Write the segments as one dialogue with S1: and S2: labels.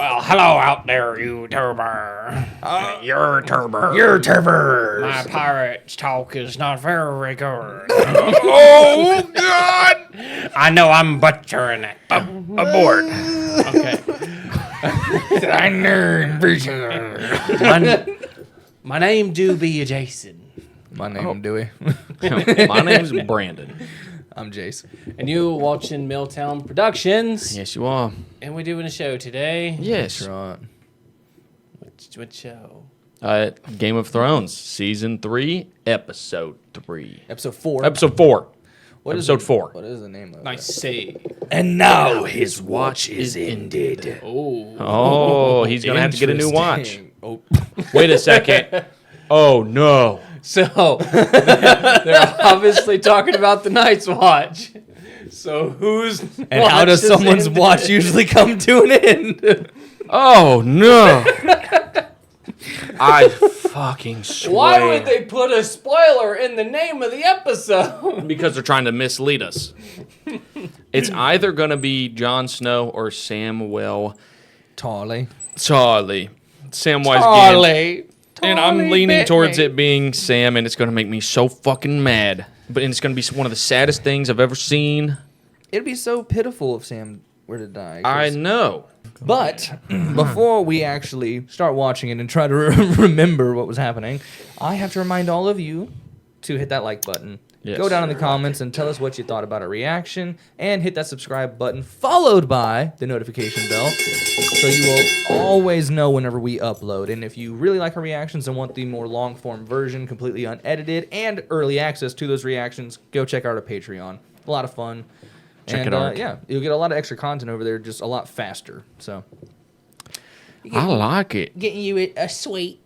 S1: Well, hello out there, you turber. You're turber.
S2: You're turber.
S1: My pirate's talk is not very good.
S2: Oh, God.
S1: I know I'm butchering it. Abort. Okay. My name do be Jason.
S2: My name Dewey.
S3: My name's Brandon.
S2: I'm Jace.
S1: And you watching Milltown Productions.
S3: Yes, you are.
S1: And we're doing a show today.
S3: Yes.
S2: Right.
S1: What show?
S3: Game of Thrones, Season 3, Episode 3.
S2: Episode 4.
S3: Episode 4.
S2: What is
S3: Episode
S2: it?
S3: 4.
S2: What is the name of
S1: Nice
S2: it?
S1: save.
S2: And now his watch is ended.
S3: Oh, he's going to have to get a new watch.
S2: Interesting. Oh.
S3: Wait a second. Oh, no.
S1: So, they're obviously talking about the Night's Watch. So, whose
S2: And how does someone's watch usually come to an end?
S3: Oh, no. I fucking swear.
S1: Why would they put a spoiler in the name of the episode?
S3: Because they're trying to mislead us. It's either going to be Jon Snow or Samwell
S2: Tarly.
S3: Tarly. Samwise
S1: Charlie.
S3: And I'm leaning towards it being Sam, and it's going to make me so fucking mad. But it's going to be one of the saddest things I've ever seen.
S2: It'd be so pitiful if Sam were to die.
S3: I know.
S2: But before we actually start watching it and try to remember what was happening, I have to remind all of you to hit that like button.
S3: Yes.
S2: Go down in the comments and tell us what you thought about our reaction, and hit that subscribe button followed by the notification bell so you will always know whenever we upload. And if you really like our reactions and want the more long form version, completely unedited and early access to those reactions, go check out our Patreon. A lot of fun.
S3: Check
S2: and,
S3: it out.
S2: Yeah, you'll get a lot of extra content over there, just a lot faster. So
S3: I like it.
S4: Getting you a sweet.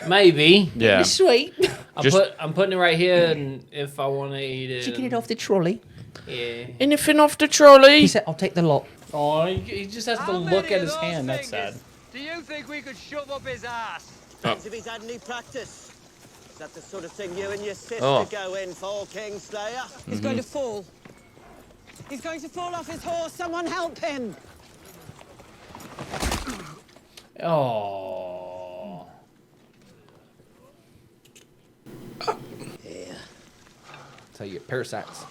S1: Maybe.
S3: Yeah.
S4: Sweet.
S1: I'm putting it right here, and if I want to eat it.
S4: Chicken it off the trolley.
S1: Yeah.
S3: Anything off the trolley?
S4: He said, I'll take the lot.
S1: Oh, he just has to look at his hand. That's sad.
S5: Do you think we could shove up his ass?
S6: Depends if he's had any practice. Is that the sort of thing you and your sister go in for, Kingslayer?
S7: He's going to fall. He's going to fall off his horse. Someone help him.
S1: Oh.
S6: Yeah.
S2: that's how you get parasites.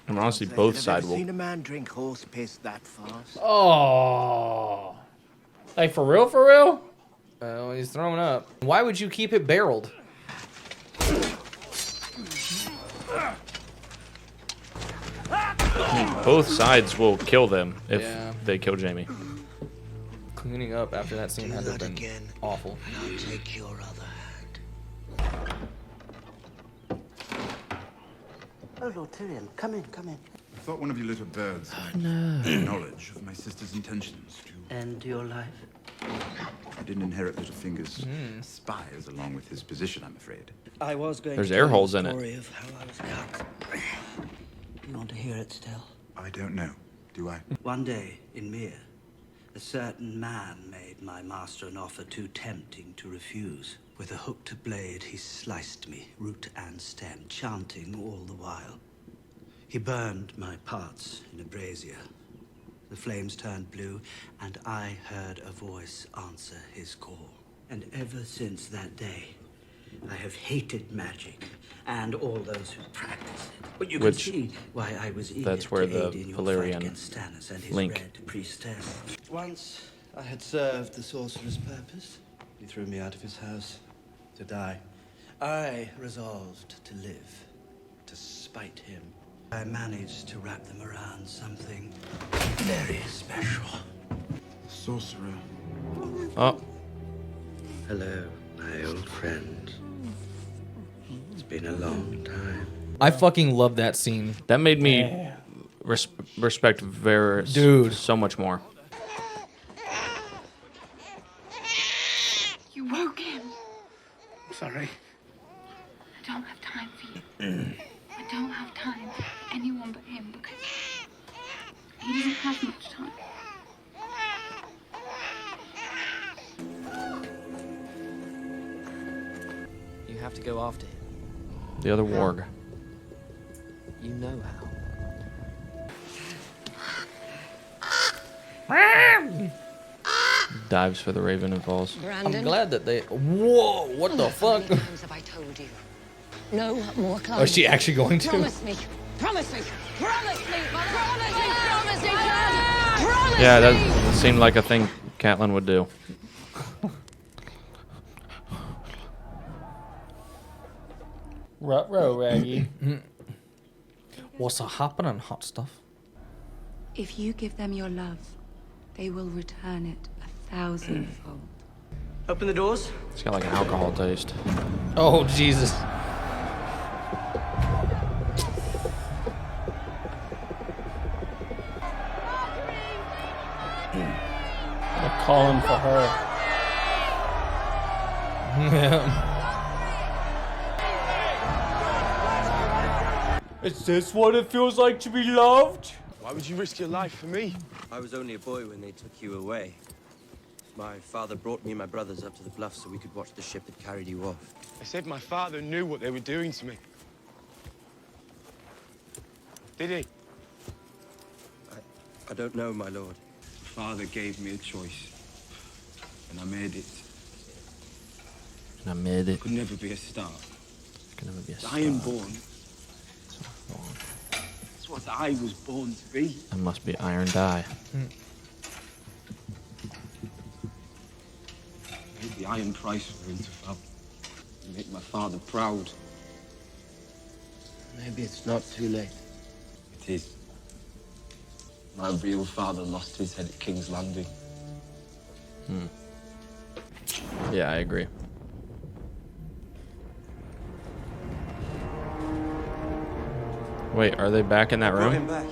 S3: And honestly, both sides
S6: I've never
S3: will.
S6: seen a man drink horse piss that fast.
S1: Oh. Like, for real, for real?
S2: Oh, he's throwing up. Why would you keep it barreled?
S3: Both sides will kill them if
S2: Yeah.
S3: they kill Jaime.
S2: Cleaning up after that scene had to have been
S6: again.
S2: awful.
S6: I'll take your other hand. Oh, Lord Tyrion, come in, come in.
S8: I thought one of you little birds had knowledge of my sister's intentions to...
S6: End your life.
S8: I didn't inherit Littlefinger's spies along with his position, I'm afraid.
S6: I was going
S3: There's
S6: to
S3: air
S6: tell you
S3: holes
S6: the
S3: in it.
S6: story of how I was cut. You want to hear it still?
S8: I don't know, do I?
S6: One day, in Mere, a certain man made my master an offer too tempting to refuse. With a hooked blade, he sliced me, root and stem, chanting all the while. He burned my parts in a brazier. The flames turned blue, and I heard a voice answer his call. And ever since that day, I have hated magic and all those who practice it. But you can
S3: Which-
S6: see why I was eager
S3: that's where
S6: to
S3: the
S6: aid in your
S3: Valyrian
S6: fight against Stannis and his
S3: link.
S6: Red Priestess. Once I had served the sorcerer's purpose. He threw me out of his house to die. I resolved to live, to spite him. I managed to wrap them around something very special.
S8: Sorcerer.
S3: Oh,
S6: Hello, my old friend. It's been a long time.
S2: I fucking love that scene.
S3: that made me respect Varys
S2: Dude.
S3: so much more.
S9: You woke him.
S6: Sorry.
S9: I don't have time for you. I don't have time for anyone but him because he doesn't have much time.
S4: You have to go after him.
S3: The other warg.
S4: You know how.
S3: dives for the raven and falls.
S7: Brandon.
S2: I'm glad that they. Whoa! What the fuck?
S7: How many times have I told you? No more climbing.
S2: Oh, is she actually going to?
S7: Promise me. Promise me. Promise me. Promise me. Promise me. Promise
S3: Yeah,
S7: me.
S3: that seemed like a thing Catelyn would do.
S1: Ruh-roh, Raggy.
S2: What's happening, hot stuff?
S9: If you give them your love, they will return it 1,000-fold.
S5: Open the doors.
S3: It's got like an alcohol taste.
S2: Oh Jesus!
S1: They're calling for her.
S2: Yeah.
S1: Is this what it feels like to be loved?
S10: Why would you risk your life for me?
S5: I was only a boy when they took you away. My father brought me and my brothers up to the bluff so we could watch the ship that carried you off.
S10: They said my father knew what they were doing to me. Did he?
S5: I don't know, my lord.
S10: Father gave me a choice, and I made it.
S3: And I made it.
S10: Could never be a star.
S3: Could never be a star.
S10: Ironborn. That's what I was born to be.
S3: That must be iron dye.
S10: Paid the iron price for Winterfell. To make my father proud.
S5: Maybe it's not too late.
S10: It is. My real father lost his head at King's Landing.
S3: Yeah, I agree. Wait, are they back in that
S5: Brought him
S3: room?
S5: back.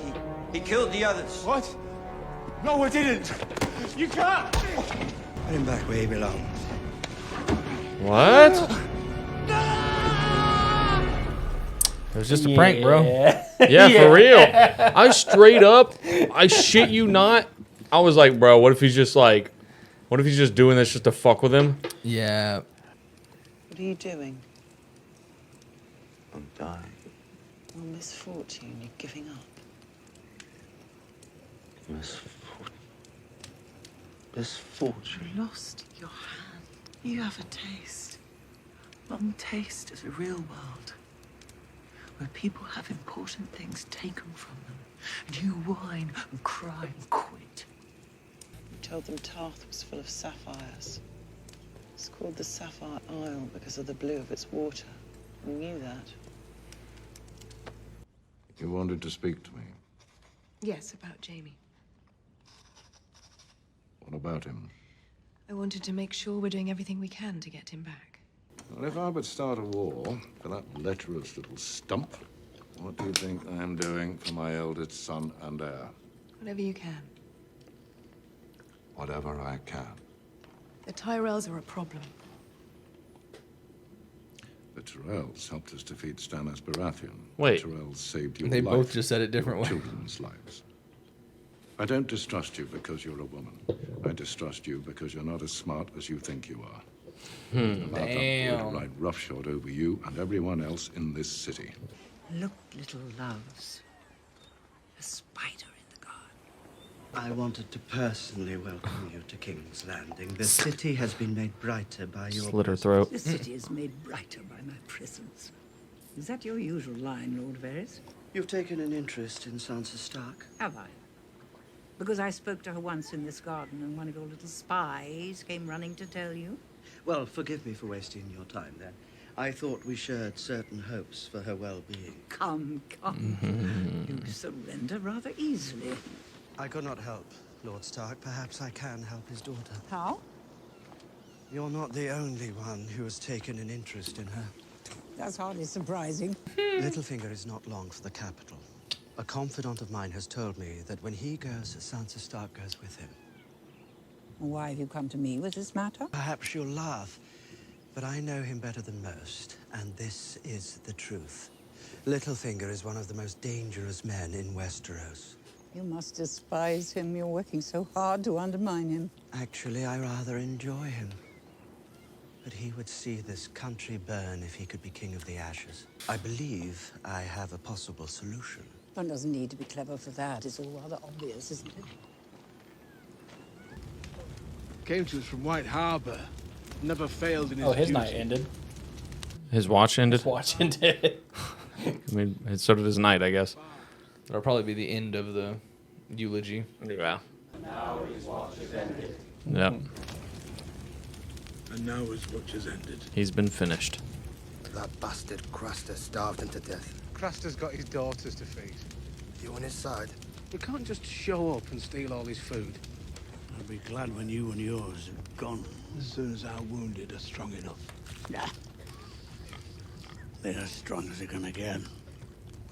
S5: He killed the others.
S10: What? No, I didn't. You can't.
S5: Put him back where he belongs.
S3: What?
S2: It was just a prank, bro.
S3: Yeah, for real. I straight up, I shit you not. I was like, bro, what if he's just doing this just to fuck with him?
S2: Yeah.
S7: What are you doing?
S5: I'm dying.
S7: Well, misfortune. You're giving up.
S5: Misfortune.
S7: Lost your hand. You have a taste. One taste of the real world. Where people have important things taken from them. And you whine and cry and quit. You told them Tarth was full of sapphires. It's called the Sapphire Isle because of the blue of its water. You knew that.
S11: You wanted to speak to me.
S12: Yes, about Jaime.
S11: What about him?
S12: I wanted to make sure we're doing everything we can to get him back.
S11: Well, if I would start a war for that lecherous little stump, what do you think I am doing for my eldest son and heir?
S12: Whatever you can.
S11: Whatever I can.
S12: The Tyrells are a problem.
S11: The Tyrells helped us defeat Stannis Baratheon.
S3: Wait.
S11: The Tyrells saved your
S2: They
S11: life.
S2: both just said it different
S11: your
S2: way.
S11: children's lives. I don't distrust you because you're a woman. I distrust you because you're not as smart as you think you are.
S2: Damn.
S11: Ride roughshod over you and everyone else in this city.
S7: Look, little loves. A spider in the garden.
S6: I wanted to personally welcome you to King's Landing. The city has been made brighter by your
S3: Slit her throat.
S13: The city is made brighter by my presence. Is that your usual line, Lord Varys?
S6: You've taken an interest in Sansa Stark.
S13: Have I? Because I spoke to her once in this garden and one of your little spies came running to tell you?
S6: Well, forgive me for wasting your time then. I thought we shared certain hopes for her well-being.
S13: Come. You surrender rather easily.
S6: I could not help Lord Stark. Perhaps I can help his daughter.
S13: How?
S6: You're not the only one who has taken an interest in her.
S13: That's hardly surprising.
S6: Littlefinger is not long for the capital. A confidant of mine has told me that when he goes, Sansa Stark goes with him.
S13: Why have you come to me with this matter?
S6: Perhaps you'll laugh, but I know him better than most, and this is the truth. Littlefinger is one of the most dangerous men in Westeros.
S13: You must despise him. You're working so hard to undermine him.
S6: Actually, I rather enjoy him. But he would see this country burn if he could be king of the ashes. I believe I have a possible solution.
S13: One doesn't need to be clever for that. It's all rather obvious, isn't it?
S14: came to us from White Harbor. Never failed in his
S15: Oh, his
S14: duty.
S15: night ended.
S3: His watch ended.
S15: His watch ended.
S3: I mean, so did his night, I guess.
S2: That'll probably be the end of the eulogy.
S3: Yeah.
S14: Now his watch has ended.
S3: Yep.
S14: And now his watch has ended.
S3: He's been finished.
S16: That bastard Craster starved him to death.
S14: Craster's got his daughters to feed.
S16: You on his side?
S14: We can't just show up and steal all his food. I'll be glad when you and yours are gone, as soon as our wounded are strong enough. Nah. They're as strong as they're gonna get.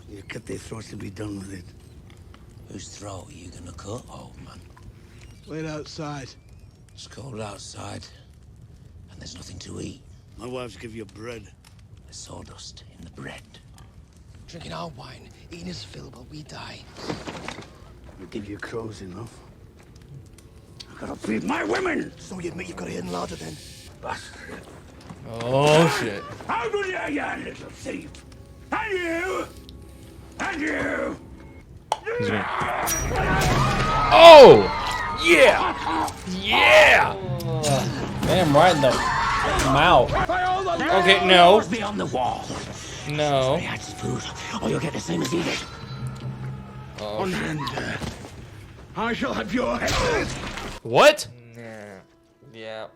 S14: You cut their throats and be done with it.
S5: Whose throat are you gonna cut, old man?
S14: Wait outside.
S5: It's cold outside, and there's nothing to eat.
S14: My wives give you bread.
S5: There's sawdust in the bread.
S16: Drinking our wine, eating his fill while we die.
S14: I'll give you crows enough. I've gotta feed my women!
S16: So you admit you've got a hidden larder then?
S14: Bastard.
S2: Oh, shit.
S14: How do you, little thief? And you! And you!
S3: Oh! Yeah! Yeah!
S15: Damn, right in the mouth.
S2: Okay, no.
S14: Be on the wall.
S2: No.
S14: That's food, or you'll get the same as he did.
S2: Oh,
S14: and I shall have your head.
S3: What?
S2: Yeah. Yeah.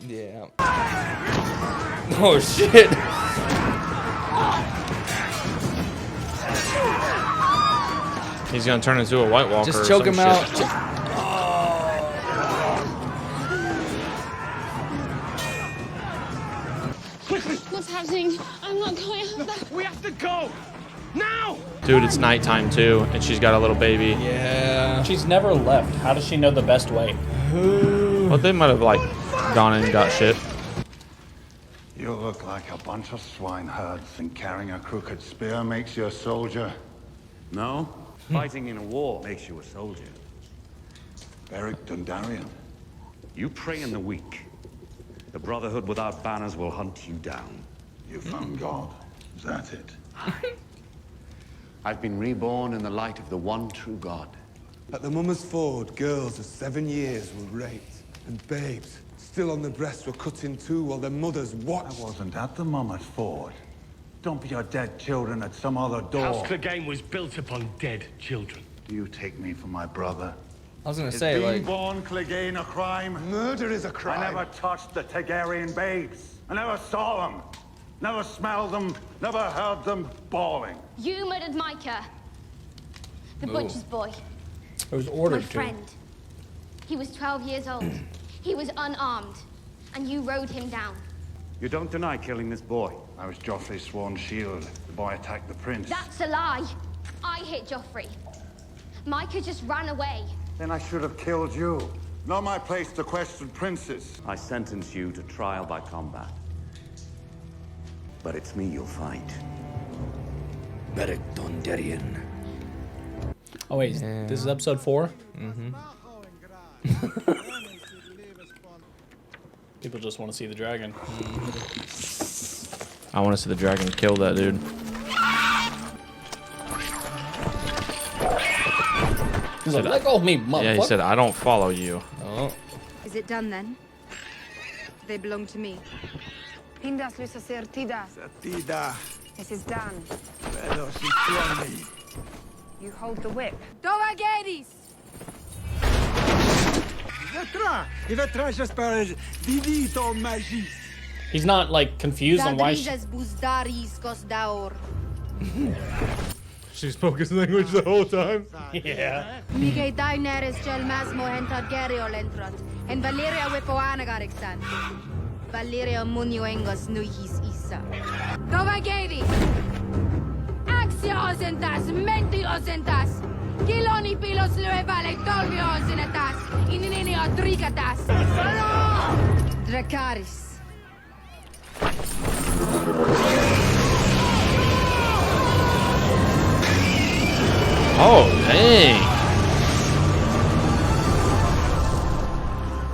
S2: Yeah. Oh, shit.
S3: He's gonna turn into a White Walker.
S2: Just choke him out.
S9: What's happening? I'm not going out there.
S14: We have to go! Now!
S3: Dude, it's nighttime too, and she's got a little baby.
S2: Yeah.
S15: She's never left. How does she know the best way?
S3: Well, they might have like gone in and got shit.
S17: You look like a bunch of swineherds, and carrying a crooked spear makes you a soldier.
S18: No, fighting in a war makes you a soldier.
S17: Beric Dondarrion.
S18: You prey on the weak. The Brotherhood without banners will hunt you down.
S17: You found God. Is that it?
S18: I've been reborn in the light of the one true God.
S19: At the Mummer's Ford, girls of 7 years were raped, and babes still on the breast were cut in two while their mothers watched.
S17: I wasn't at the Mummer's Ford. Dump your dead children at some other door.
S14: House Clegane was built upon dead children.
S17: Do you take me for my brother?
S2: I was gonna
S17: Is
S2: say,
S17: being
S2: like...
S17: born Clegane a crime?
S19: Murder is a crime.
S17: I never touched the Targaryen babes. I never saw them. Never smelled them. Never heard them bawling.
S9: You murdered Micah, the butcher's boy.
S15: It was ordered
S9: My friend. He was 12 years old. He was unarmed, and you rode him down.
S18: You don't deny killing this boy.
S17: I was Joffrey's sworn shield. The boy attacked the prince.
S9: That's a lie. I hit Joffrey. Micah just ran away.
S17: Then I should have killed you. Not my place to question princes.
S18: I sentence you to trial by combat. But it's me you'll fight.
S16: Beric Dondarrion.
S15: Oh wait, this is episode 4?
S2: Mm-hmm.
S15: People just want to see the dragon.
S3: I want to see the dragon kill that dude.
S15: He's like, let go of me, motherfucker.
S3: Yeah, he said, I don't follow you.
S2: Oh.
S20: Is it done then? They belong to me. Pindas lusa certida.
S14: Certida.
S20: This is done.
S14: Pero si tiene.
S20: You hold the whip. Dova Gedis!
S15: He's not like confused on why she...
S3: She spoke his language the whole time.
S15: Yeah.
S20: Miguel Daenerys gel masmo hentar Gerio lentrat. En Valeria wepoana garexan. Valeria munioengos nuihis isa. Dova Gedis! Axia osentas, menti osentas. Kiloni pilos luevale dolvio osenetas. Inini odrigatas. Dracarys.
S3: Oh, dang.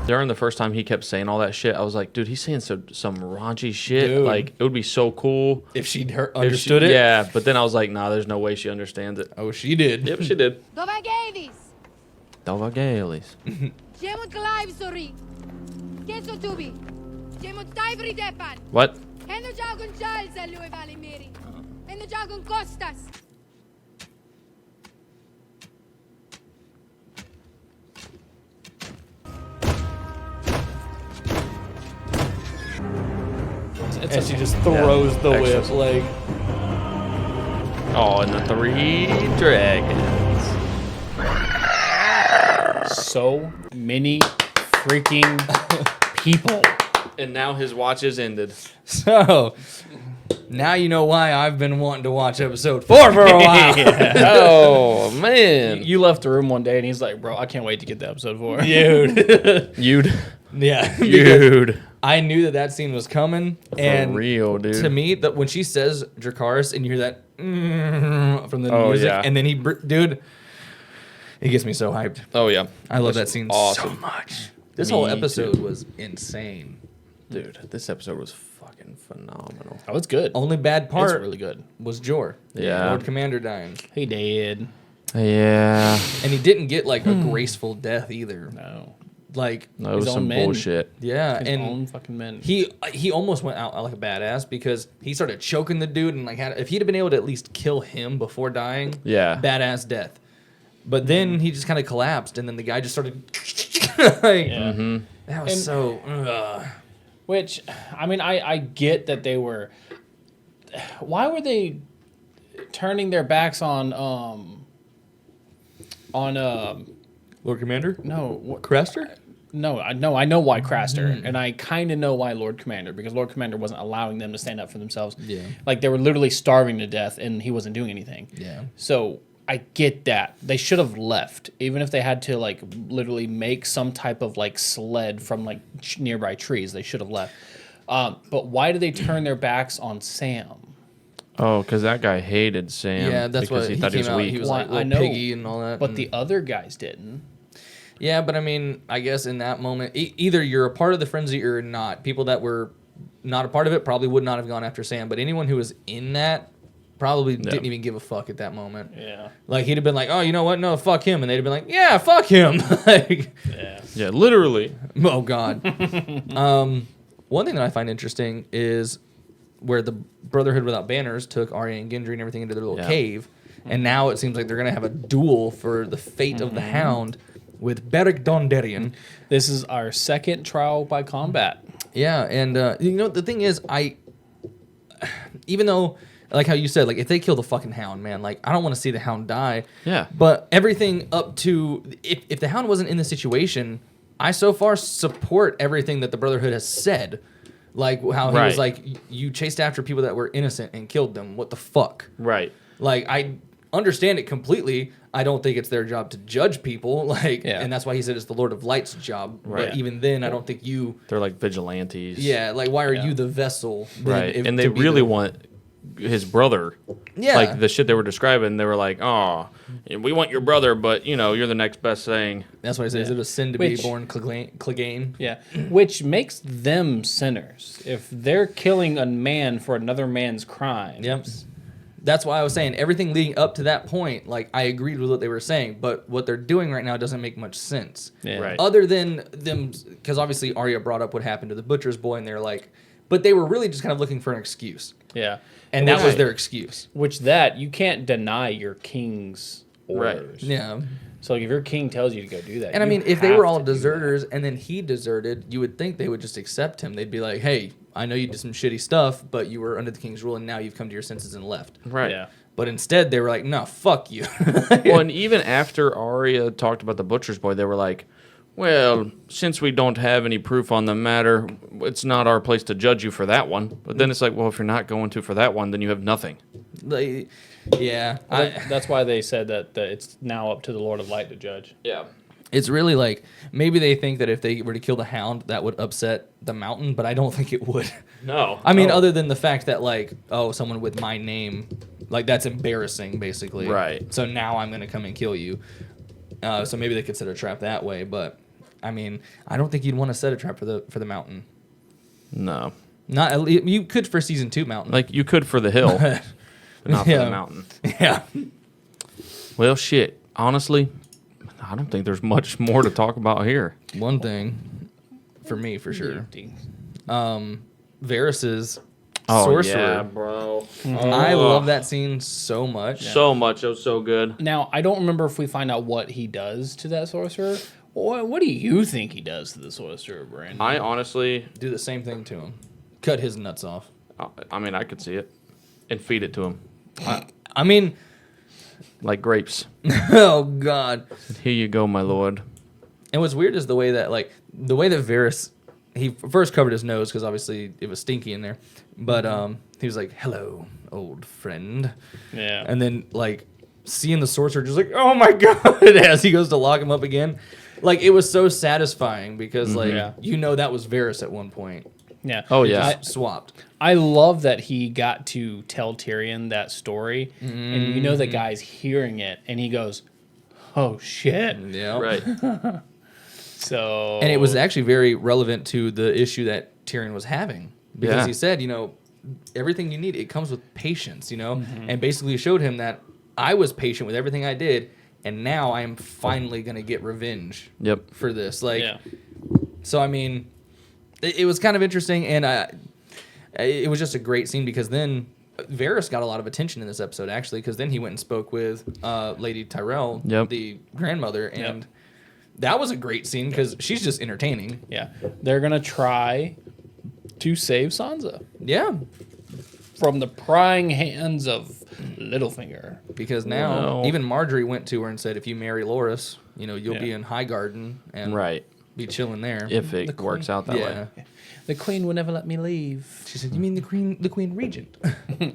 S3: During the first time he kept saying all that shit, I was like, dude, he's saying some raunchy shit.
S2: Dude.
S3: Like, it would be so cool.
S2: If she'd understood it?
S3: Yeah, but then I was like, nah, there's no way she understands it.
S2: Oh, she did.
S3: Yep, she did.
S20: Dova Gedis!
S3: Dovagalis.
S20: Jemot live, sorry. Kenzo tubi. Jemot divri depan.
S3: What?
S20: Hendo jagon Charles lui vale meri. Hendo jagon Costas.
S15: And she just throws the whip,
S3: extra.
S15: like.
S3: Oh, and the 3 dragons.
S15: So many freaking people.
S3: And now his watch is ended.
S2: So, now you know why I've been wanting to watch episode 4 for a while.
S3: Oh, man.
S15: You left the room one day and he's like, bro, I can't wait to get to episode 4.
S2: Dude. Yeah.
S3: Dude.
S2: I knew that scene was coming. And
S3: For real, dude.
S2: To me, that when she says Dracarys and you hear that from the music,
S3: yeah.
S2: and then dude, it gets me so hyped.
S3: Oh, yeah.
S2: I love
S3: That's
S2: that scene
S3: awesome.
S2: so much. This
S3: Me
S2: whole episode
S3: too.
S2: was insane.
S3: Dude, this episode was fucking phenomenal.
S15: Oh, it's good.
S2: Only bad part
S15: It's really good.
S2: was Jor.
S3: Yeah.
S2: Lord Commander dying.
S15: He did.
S3: Yeah.
S2: And he didn't get like a graceful death either.
S15: No.
S2: Like
S3: That was
S15: His
S3: some
S15: own men.
S3: bullshit.
S2: yeah,
S15: His
S2: and
S15: own fucking men.
S2: he almost went out like a badass because he started choking the dude and like if he'd have been able to at least kill him before dying,
S3: Yeah.
S2: badass death. But then he just kind of collapsed and then the guy just started like, that was
S15: And-
S2: so
S15: Which, I mean, I get that they were. Why were they turning their backs on
S2: Lord Commander?
S15: No, what,
S2: Craster?
S15: No, I know why Craster, and I kind of know why Lord Commander, because Lord Commander wasn't allowing them to stand up for themselves.
S2: Yeah.
S15: Like they were literally starving to death, and he wasn't doing anything.
S2: Yeah.
S15: So I get that they should have left, even if they had to like literally make some type of like sled from like nearby trees. They should have left. But why did they turn their backs on Sam?
S3: Oh, because that guy hated Sam.
S2: Yeah, that's
S3: because
S2: what
S3: he
S2: he
S3: thought he
S2: came
S3: was
S2: out,
S3: weak.
S2: he was
S15: Well,
S2: like
S15: I
S2: little
S15: know,
S2: piggy and all that.
S15: But
S2: and-
S15: the other guys didn't.
S2: Yeah, but I mean, I guess in that moment, either you're a part of the frenzy or not. People that were not a part of it probably would not have gone after Sam, but anyone who was in that probably didn't even give a fuck at that moment.
S15: Yeah.
S2: Like, he'd have been like, oh, you know what? No, fuck him. And they'd have been like, yeah, fuck him. Like,
S3: Yeah, literally.
S2: oh, God. One thing that I find interesting is where the Brotherhood Without Banners took Arya and Gendry and everything into their little cave. And now it seems like they're going to have a duel for the fate of the Hound with Beric Dondarrion.
S15: This is our second trial by combat.
S2: Yeah, and you know, the thing is, even though, like how you said, like if they kill the fucking Hound, man, like I don't want to see the Hound die.
S3: Yeah.
S2: But everything up to, if the Hound wasn't in the situation, I so far support everything that the Brotherhood has said. Like how he was like, you chased after people that were innocent and killed them. What the fuck?
S3: Right.
S2: Like, I understand it completely. I don't think it's their job to judge people. Like, and that's why he said it's the Lord of Light's job.
S3: Right.
S2: But even then, I don't think you.
S3: They're like vigilantes.
S2: Yeah, like why are you the vessel? then
S3: Right.
S2: if-
S3: And
S2: to
S3: they
S2: be
S3: really
S2: the-
S3: want his brother.
S2: Yeah.
S3: Like the shit they were describing, they were like, oh, we want your brother, but you know, you're the next best thing.
S2: That's why I said, is it a sin to be born Clegane?
S15: Yeah, which makes them sinners. If they're killing a man for another man's crime.
S2: Yep. That's why I was saying everything leading up to that point, like I agreed with what they were saying, but what they're doing right now doesn't make much sense.
S15: Yeah. Right.
S2: Other than them, because obviously Arya brought up what happened to the butcher's boy, and they're like, but they were really just kind of looking for an excuse.
S15: Yeah.
S2: And that was their excuse.
S15: Which that, you can't deny your king's orders.
S2: Yeah.
S15: So like, if your king tells you to go do that,
S2: And I
S15: you
S2: mean, if they
S15: have
S2: were all
S15: to do
S2: deserters and then he deserted, you would think they would just accept him. They'd be like, hey, I know you did some shitty stuff, but you were under the king's rule and now you've come to your senses and left.
S3: Right. Yeah.
S2: But instead, they were like, no, fuck you.
S3: Well, and even after Arya talked about the butcher's boy, they were like, well, since we don't have any proof on the matter, it's not our place to judge you for that one. But then it's like, well, if you're not going to for that one, then you have nothing.
S2: Like, yeah.
S15: That's why they said that it's now up to the Lord of Light to judge.
S3: Yeah.
S2: It's really like, maybe they think that if they were to kill the Hound, that would upset the Mountain, but I don't think it would.
S3: No.
S2: I mean, other than the fact that, like, oh, someone with my name, like, that's embarrassing, basically.
S3: Right.
S2: So now I'm going to come and kill you. So maybe they could set a trap that way, but, I mean, I don't think you'd want to set a trap for the Mountain.
S3: No.
S2: Not you could for season 2 Mountain.
S3: Like, you could for the hill, but not for
S2: Yeah.
S3: the mountain.
S2: Yeah.
S3: Well, shit. Honestly, I don't think there's much more to talk about here.
S2: One thing, for me, for sure. Varys's sorcerer.
S3: Yeah, bro.
S2: I love that scene so much.
S3: So much. It was so good.
S15: Now, I don't remember if we find out what he does to that sorcerer. What do you think he does to the sorcerer, Brandon?
S3: I honestly
S2: do the same thing to him. Cut his nuts off.
S3: I mean, I could see it. And feed it to him.
S2: I mean...
S3: Like grapes.
S2: Oh, God.
S3: Here you go, my lord.
S2: And what's weird is the way that Varys... He first covered his nose because obviously it was stinky in there. But he was like, hello, old friend.
S15: Yeah.
S2: And then, like, seeing the sorcerer just like, oh, my God, as he goes to lock him up again. Like, it was so satisfying because, you know that was Varys at one point.
S15: Yeah.
S3: Oh, yeah.
S2: Swapped.
S15: I love that he got to tell Tyrion that story. And you know the guy's hearing it, and he goes, oh, shit.
S2: Yeah.
S3: Right.
S15: So...
S2: And it was actually very relevant to the issue that Tyrion was having. Because he said, you know, everything you need, it comes with patience, you know? And basically showed him that I was patient with everything I did, and now I am finally going to get revenge for this. Like, so, I mean, it was kind of interesting, and it was just a great scene because then Varys got a lot of attention in this episode, actually, because then he went and spoke with Lady Tyrell, the grandmother, and that was a great scene because she's just entertaining.
S15: Yeah. They're going to try to save Sansa.
S2: Yeah.
S15: From the prying hands of Littlefinger.
S2: Because now, even Marjorie went to her and said, if you marry Loras, you know, you'll be in Highgarden and be chilling there.
S3: If it works out that way.
S15: The queen would never let me leave.
S2: She said, you mean the queen regent?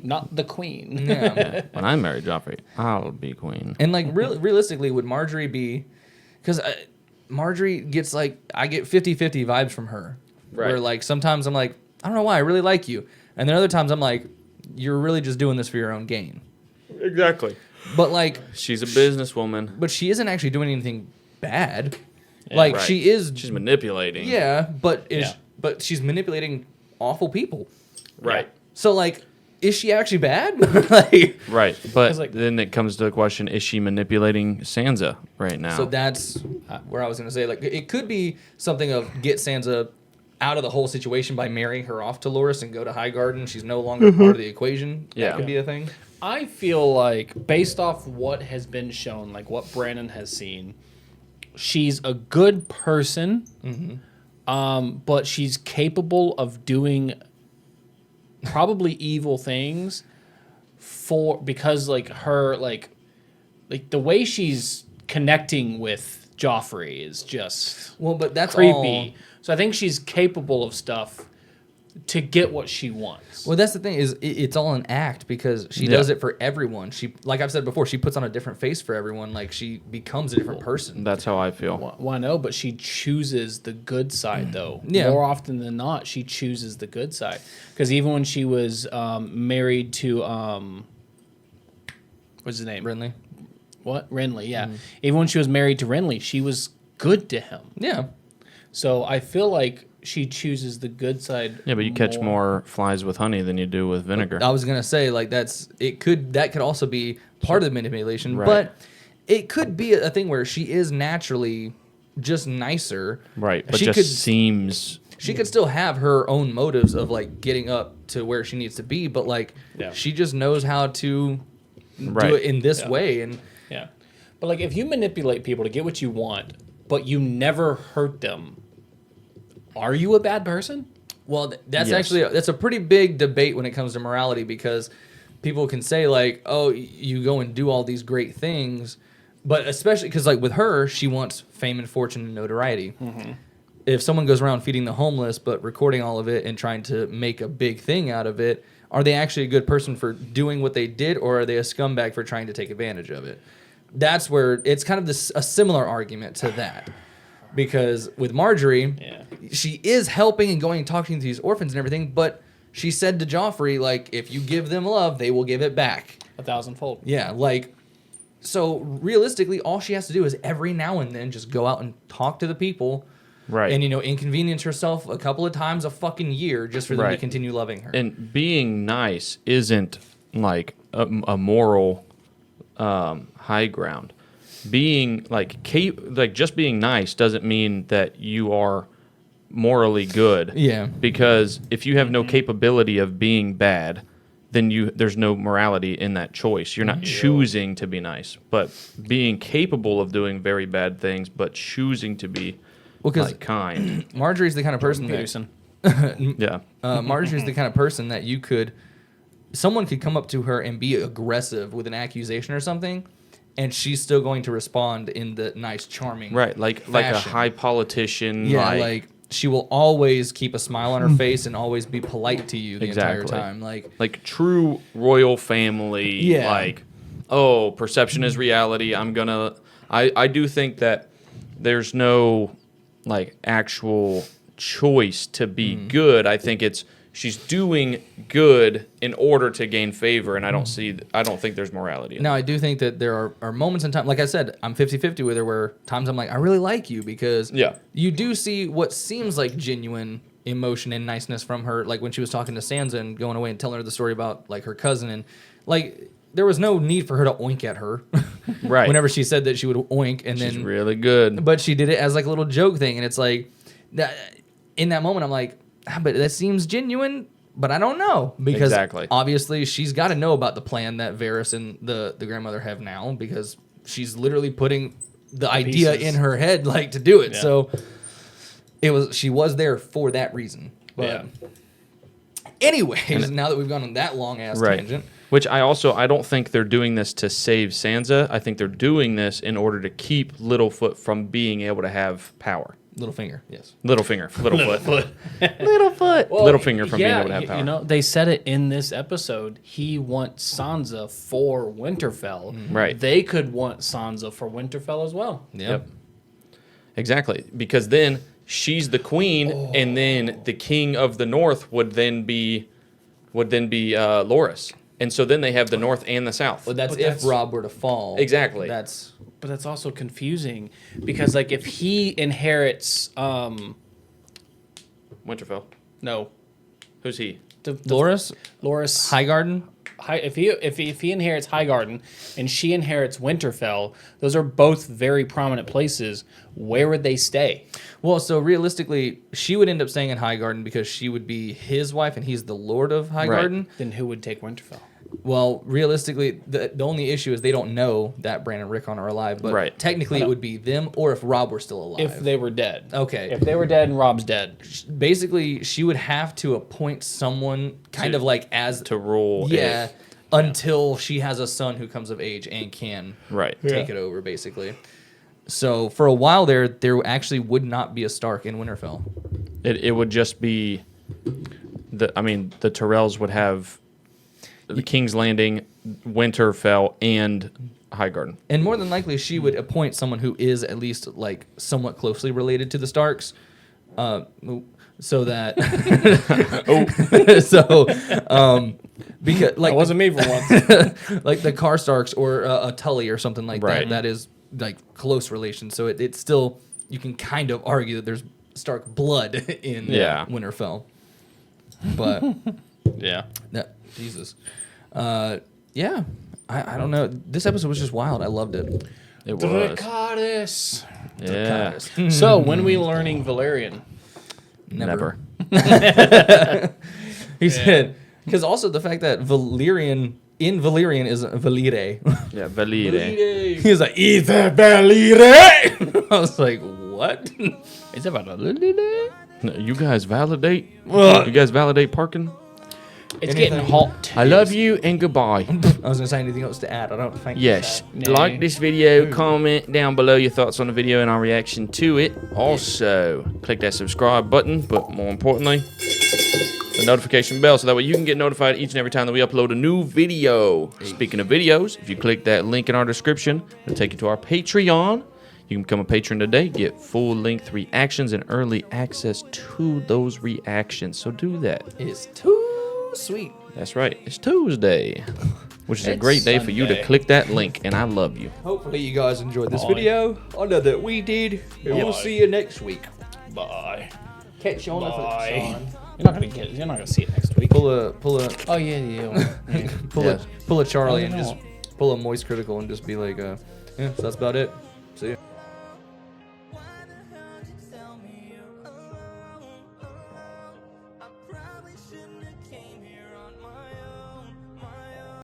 S15: Not the queen.
S2: Yeah.
S3: When I marry Joffrey, I'll be queen.
S2: And, like, realistically, would Marjorie be... Because Marjorie gets, like... I get 50-50 vibes from her.
S3: Right.
S2: Where, like, sometimes I'm like, I don't know why, I really like you. And then other times I'm like, you're really just doing this for your own gain.
S3: Exactly.
S2: But, like...
S3: She's a businesswoman.
S2: But she isn't actually doing anything bad. Like, she is...
S3: She's manipulating.
S2: Yeah, but but she's manipulating awful people.
S3: Right.
S2: So, like, is she actually bad? Like,
S3: right. But then it comes to the question, is she manipulating Sansa right now?
S2: So that's where I was going to say, like, it could be something of get Sansa out of the whole situation by marrying her off to Loras and go to Highgarden. She's no longer part of the equation. That could be a thing.
S15: I feel like, based off what has been shown, like what Brandon has seen, she's a good person, but she's capable of doing probably evil things because like her like the way she's connecting with Joffrey is just
S2: but that's
S15: creepy.
S2: all...
S15: So I think she's capable of stuff to get what she wants.
S2: Well, that's the thing is it's all an act because she does it for everyone. She, like I've said before, she puts on a different face for everyone. Like she becomes a different person.
S3: That's how I feel.
S15: Well, I know, but she chooses the good side though.
S2: Yeah.
S15: More often than not, she chooses the good side. Because even when she was married to what's his name?
S2: Renly.
S15: What? Renly, yeah. Even when she was married to Renly, she was good to him.
S2: Yeah.
S15: So I feel like she chooses the good side.
S3: Yeah, but you catch more flies with honey than you do with vinegar.
S2: I was gonna say like that could also be part of the manipulation,
S3: Right.
S2: but it could be a thing where she is naturally just nicer.
S3: Right, but
S2: she
S3: seems...
S2: She could still have her own motives of like getting up to where she needs to be, but like she just knows how to do it in this way. And
S15: but like if you manipulate people to get what you want, but you never hurt them, are you a bad person?
S2: Well, that's actually that's a pretty big debate when it comes to morality because people can say like, oh, you go and do all these great things, but especially because like with her, she wants fame and fortune and notoriety. If someone goes around feeding the homeless but recording all of it and trying to make a big thing out of it, are they actually a good person for doing what they did, or are they a scumbag for trying to take advantage of it? That's where it's kind of a similar argument to that. Because with Marjorie, she is helping and going and talking to these orphans and everything, but she said to Joffrey, like, if you give them love, they will give it back.
S15: 1,000-fold.
S2: Yeah, like, so realistically, all she has to do is every now and then just go out and talk to the people.
S3: Right.
S2: And, inconvenience herself a couple of times a fucking year just for them to continue loving her.
S3: And being nice isn't like a moral high ground. being just being nice doesn't mean that you are morally good.
S2: Yeah.
S3: Because if you have no capability of being bad, then there's no morality in that choice. You're not choosing to be nice, but being capable of doing very bad things, but choosing to be kind.
S2: Marjorie's the kind of person Marjorie's the kind of person that someone could come up to her and be aggressive with an accusation or something, and she's still going to respond in the nice, charming
S3: like a high politician.
S2: Yeah, like she will always keep a smile on her face and always be polite to you the entire time.
S3: Like true royal family.
S2: Yeah.
S3: Like, perception is reality. I do think that there's no actual choice to be good. I think she's doing good in order to gain favor, and I don't think there's morality in
S2: Now, I do think that there are moments in time, like I said, I'm 50-50 with her, where times I'm like, I really like you, because you do see what seems like genuine emotion and niceness from her, like when she was talking to Sansa and going away and telling her the story about her cousin, and there was no need for her to oink at her.
S3: Right.
S2: Whenever she said that she would oink, and
S3: she's
S2: then
S3: really good.
S2: But she did it as a little joke thing, and it's like that. In that moment, I'm like, but that seems genuine, but I don't know, because obviously she's got to know about the plan that Varys and the grandmother have now, because she's literally putting the idea in her head to do it. Yeah. So she was there for that reason. But anyways, now that we've gone on that long ass tangent.
S3: Which I don't think they're doing this to save Sansa. I think they're doing this in order to keep Littlefoot from being able to have power.
S2: Littlefinger, yes.
S3: Littlefoot.
S2: Littlefoot.
S15: Well,
S3: Littlefinger from being able to have power.
S15: You know, they said it in this episode. He wants Sansa for Winterfell.
S3: Right.
S15: They could want Sansa for Winterfell as well.
S3: Yep. Exactly. Because then she's the queen, and then the king of the north would then be Loras. And so then they have the north and the south.
S2: Well, that's if Robb were to fall.
S3: Exactly.
S15: But that's also confusing, because if he inherits
S3: Winterfell.
S15: No.
S3: Who's he?
S2: Loras Highgarden.
S15: If he inherits Highgarden and she inherits Winterfell, those are both very prominent places. Where would they stay?
S2: Well, so realistically, she would end up staying in Highgarden because she would be his wife and he's the Lord of Highgarden.
S15: Right. Then who would take Winterfell?
S2: Well, realistically, the only issue is they don't know that Bran and Rickon are alive, but technically it would be them, or if Robb were still alive.
S15: If they were dead.
S2: Okay.
S15: If they were dead and Robb's dead.
S2: Basically, she would have to appoint someone
S3: to rule.
S2: Yeah, until she has a son who comes of age and can take it over, basically. So for a while there actually would not be a Stark in Winterfell.
S3: It would just be the Tyrells would have the King's Landing, Winterfell, and Highgarden.
S2: And more than likely, she would appoint someone who is at least somewhat closely related to the Starks, so that because
S15: that wasn't me for once.
S2: Like the Karstarks or a Tully or something like that. That is close relation. So it's still, you can kind of argue that there's Stark blood in Winterfell. But Jesus. I don't know. This episode was just wild. I loved it.
S3: It was.
S15: Dracarys.
S3: Yeah.
S15: Dracarys. So when are we learning Valyrian?
S3: Never.
S2: He said, because also the fact that Valyrian is Valire.
S3: Yeah, Valire.
S2: He was like, it's a Valire. I was like, what?
S15: Is it Valire?
S3: No, you guys validate? You guys validate parking?
S15: It's getting hot.
S3: I love you and goodbye.
S2: I was going to say anything else to add. I don't think.
S3: Yes. Like this video, comment down below your thoughts on the video and our reaction to it. Also, click that subscribe button, but more importantly, the notification bell so that way you can get notified each and every time that we upload a new video. Speaking of videos, if you click that link in our description, it'll take you to our Patreon. You can become a patron today, get full-length reactions and early access to those reactions. So do that.
S2: It's too sweet.
S3: That's right. It's Tuesday, which is a great day for you to click that link, and I love you.
S2: Hopefully you guys enjoyed this video. I know that we did. And we'll see you next week.
S15: Bye.
S2: Catch you on the flip side.
S15: You're not gonna see it next week.
S2: Pull a
S15: Oh yeah.
S2: pull a Charlie and just pull a Moist Critical and just be like, Yeah, so that's about it. See ya.